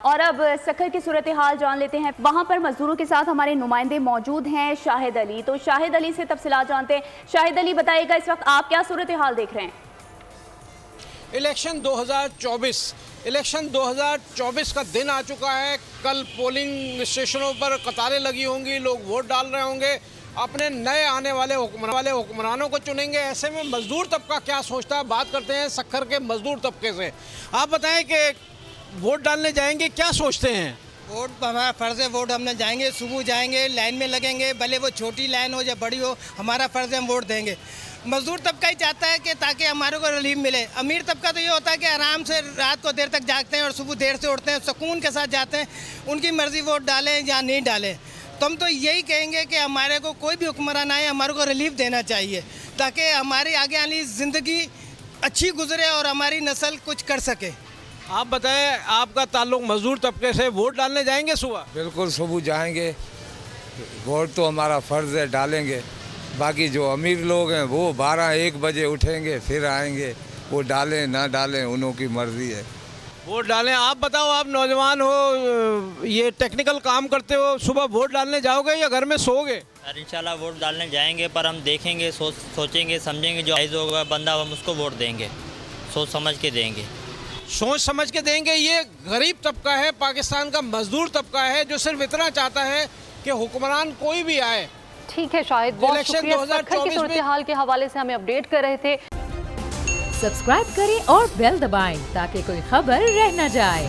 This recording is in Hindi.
और अब सक्खर की सूरत हाल जान लेते हैं। वहां पर मजदूरों के साथ हमारे नुमाइंदे मौजूद हैं। शाहिद अली, तो शाहिद अली से तफसीलात जानते हैं। शाहिद अली, बताइएगा इस वक्त आप क्या सूरत हाल देख रहे हैं? इलेक्शन 2024 का दिन आ चुका है। कल पोलिंग स्टेशनों पर कतारें लगी होंगी, लोग वोट डाल रहे होंगे, अपने नए आने वाले हुक्मरानों को चुनेंगे। ऐसे में मजदूर तबका क्या सोचता है, बात करते हैं सक्खर के मजदूर तबके से। आप बताएं कि वोट डालने जाएंगे, क्या सोचते हैं? वोट हमारा फ़र्ज़ है, वोट हमने जाएंगे, सुबह जाएंगे, लाइन में लगेंगे, भले वो छोटी लाइन हो या बड़ी हो, हमारा फ़र्ज़ है, हम वोट देंगे। मजदूर तबका ही चाहता है कि ताकि हमारे को रिलीफ मिले। अमीर तबका तो ये होता है कि आराम से रात को देर तक जागते हैं और सुबह देर से उठते हैं, सुकून के साथ जाते हैं, उनकी मर्ज़ी वोट डालें या नहीं डालें। तो हम तो यही कहेंगे कि हमारे को कोई भी हुक्मरान आए, हमारे को रिलीफ देना चाहिए ताकि हमारी आगे आने ज़िंदगी अच्छी गुजरे और हमारी नस्ल कुछ कर सके। आप बताएं, आपका ताल्लुक मजदूर तबके से, वोट डालने जाएंगे सुबह? बिल्कुल सुबह जाएंगे, वोट तो हमारा फ़र्ज़ है, डालेंगे। बाकी जो अमीर लोग हैं वो 12-1 बजे उठेंगे, फिर आएंगे, वो डालें ना डालें उनकी मर्ज़ी है। वोट डालें। आप बताओ, आप नौजवान हो, ये टेक्निकल काम करते हो, सुबह वोट डालने जाओगे या घर में सोओगे? सर इंशाल्लाह वोट डालने जाएंगे, पर हम देखेंगे, सोचेंगे, समझेंगे, जो आइज़ होगा बंदा हम उसको वोट देंगे, सोच समझ के देंगे। सोच समझ के देंगे। ये गरीब तबका है, पाकिस्तान का मजदूर तबका है, जो सिर्फ इतना चाहता है कि हुक्मरान कोई भी आए। ठीक है शाहिद, बहुत शुक्रिया सक्खर की सूरत हाल के हवाले से हमें अपडेट कर रहे थे। सब्सक्राइब करें और बेल दबाएं ताकि कोई खबर रह न जाए।